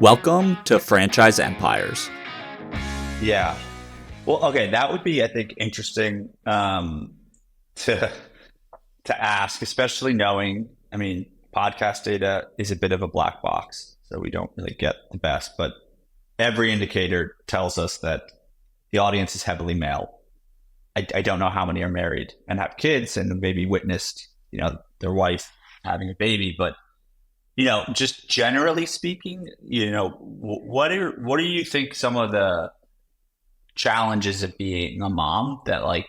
Welcome to Franchise Empires. Yeah. Well, okay, that would be, I think, interesting to ask, especially knowing, podcast data is a bit of a black box, so we don't really get the best, but every indicator tells us that the audience is heavily male. I don't know how many are married and have kids and maybe witnessed, their wife having a baby, but just generally speaking, what do you think some of the challenges of being a mom that like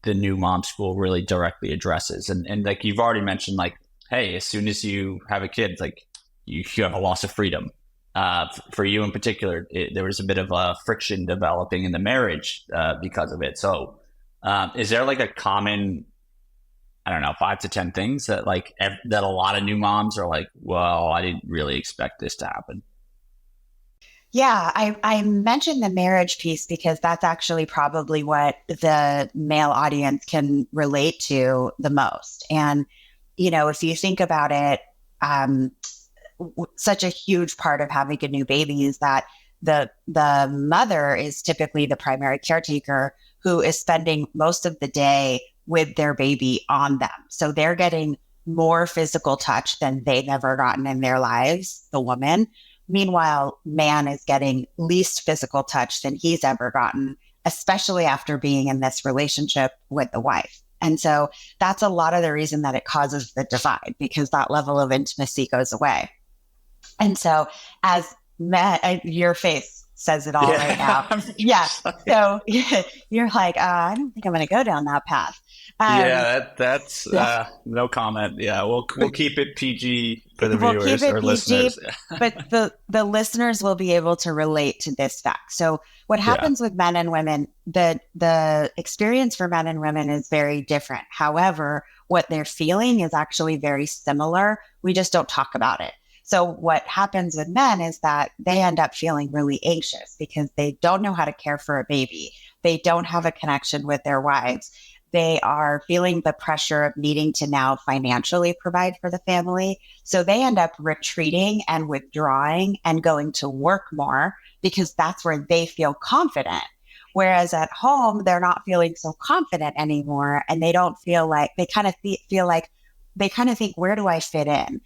the new mom school really directly addresses? And like you've already mentioned, like, hey, as soon as you have a kid, like you have a loss of freedom. For you in particular, there was a bit of a friction developing in the marriage because of it. So is there like a common, I don't know, 5 to 10 things that like that a lot of new moms are like, well, I didn't really expect this to happen? Yeah, I mentioned the marriage piece because that's actually probably what the male audience can relate to the most. And, if you think about it, such a huge part of having a new baby is that the mother is typically the primary caretaker who is spending most of the day with their baby on them. So they're getting more physical touch than they've ever gotten in their lives, the woman. Meanwhile, man is getting least physical touch than he's ever gotten, especially after being in this relationship with the wife. And so that's a lot of the reason that it causes the divide, because that level of intimacy goes away. And so as men, your face says it all right now. Yeah. So you're like, I don't think I'm going to go down that path. That's no comment. Yeah, we'll keep it PG for the viewers or listeners. But the listeners will be able to relate to this fact. So what happens with men and women, the experience for men and women is very different. However, what they're feeling is actually very similar. We just don't talk about it. So what happens with men is that they end up feeling really anxious because they don't know how to care for a baby. They don't have a connection with their wives. They are feeling the pressure of needing to now financially provide for the family. So they end up retreating and withdrawing and going to work more because that's where they feel confident. Whereas at home, they're not feeling so confident anymore. And they don't feel like, they kind of feel like, they kind of think, where do I fit in?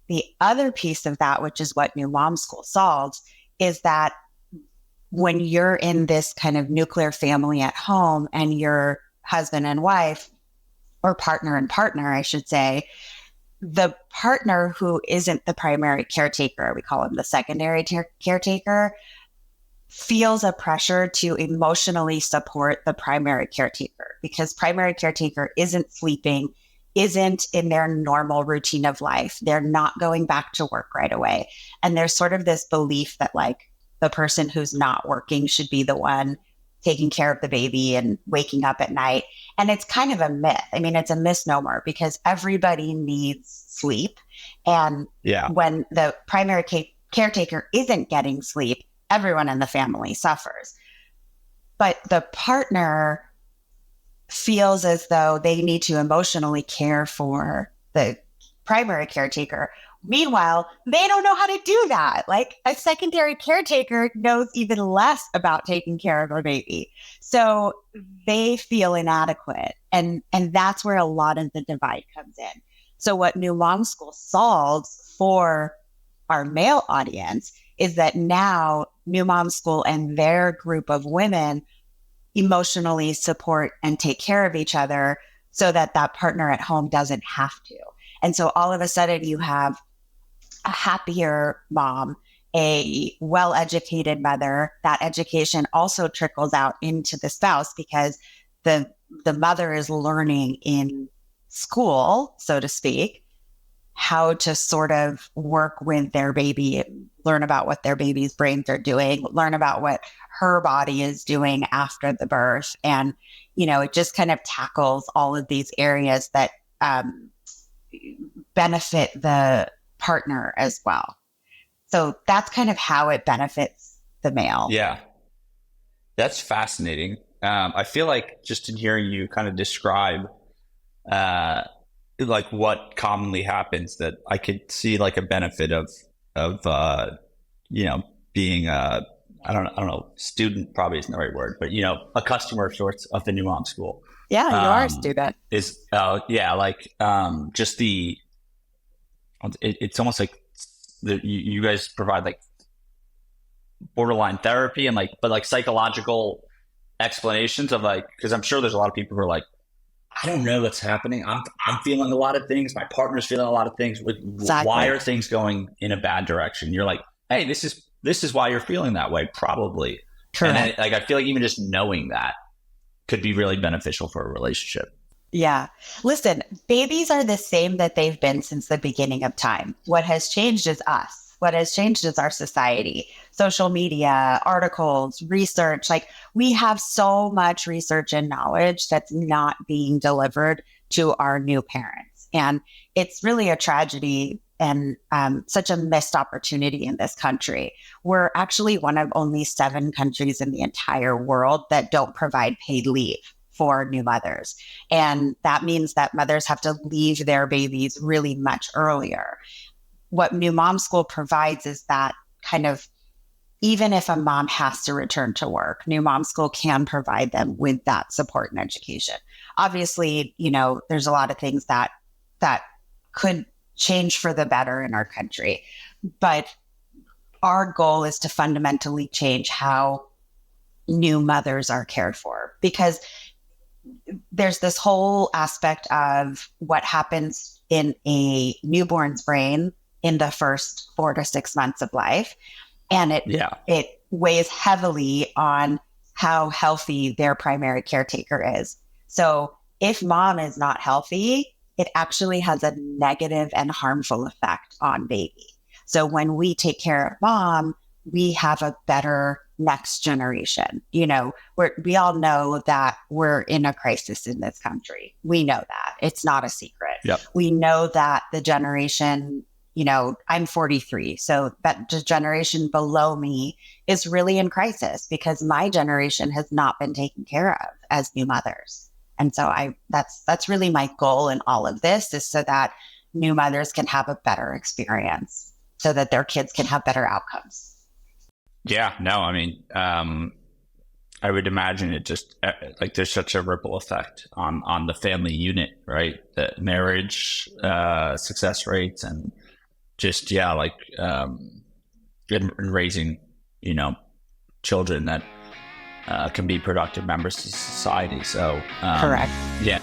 The other piece of that, which is what New Mom School solves, is that when you're in this kind of nuclear family at home and you're husband and wife, or partner and partner, I should say, the partner who isn't the primary caretaker, we call him the secondary caretaker, feels a pressure to emotionally support the primary caretaker because primary caretaker isn't sleeping, isn't in their normal routine of life. They're not going back to work right away. And there's sort of this belief that like the person who's not working should be the one taking care of the baby and waking up at night. And it's kind of a myth. I mean, it's a misnomer because everybody needs sleep. And when the primary caretaker isn't getting sleep, everyone in the family suffers. But the partner feels as though they need to emotionally care for the primary caretaker. Meanwhile, they don't know how to do that. Like a secondary caretaker knows even less about taking care of a baby. So they feel inadequate. And that's where a lot of the divide comes in. So what New Mom School solves for our male audience is that now New Mom School and their group of women emotionally support and take care of each other so that that partner at home doesn't have to. And so all of a sudden you have a happier mom, a well-educated mother. That education also trickles out into the spouse because the mother is learning in school, so to speak, how to sort of work with their baby, learn about what their baby's brains are doing, learn about what her body is doing after the birth. And, it just kind of tackles all of these areas that benefit the partner as well. So that's kind of how it benefits the male. Yeah, that's fascinating. I feel like just in hearing you kind of describe like what commonly happens, that I could see like a benefit of being I don't know, student probably isn't the right word, but a customer of sorts of the new mom school. Yeah, you are a student. Is just it's almost like you guys provide like borderline therapy and but psychological explanations of because I'm sure there's a lot of people who are like, I don't know what's happening. I'm feeling a lot of things. My partner's feeling a lot of things. Exactly. Why are things going in a bad direction? You're like, hey, this is why you're feeling that way, probably. Correct. And I feel like even just knowing that could be really beneficial for a relationship. Yeah. Listen, babies are the same that they've been since the beginning of time. What has changed is us. What has changed is our society, social media, articles, research. We have so much research and knowledge that's not being delivered to our new parents. And it's really a tragedy and such a missed opportunity in this country. We're actually one of only 7 countries in the entire world that don't provide paid leave for new mothers. And that means that mothers have to leave their babies really much earlier. What New Mom School provides is that kind of, even if a mom has to return to work, New Mom School can provide them with that support and education. Obviously, there's a lot of things that could change for the better in our country. But our goal is to fundamentally change how new mothers are cared for, because there's this whole aspect of what happens in a newborn's brain in the first 4 to 6 months of life. And it weighs heavily on how healthy their primary caretaker is. So if mom is not healthy, it actually has a negative and harmful effect on baby. So when we take care of mom, we have a better next generation. We all know that we're in a crisis in this country. We know that. It's not a secret. Yep. We know that the generation, I'm 43, so that the generation below me is really in crisis because my generation has not been taken care of as new mothers. And so that's really my goal in all of this, is so that new mothers can have a better experience, so that their kids can have better outcomes. Yeah, no, I mean, I would imagine it just there's such a ripple effect on the family unit, right? The marriage success rates, and just in raising children that can be productive members of society. So Correct. Yeah.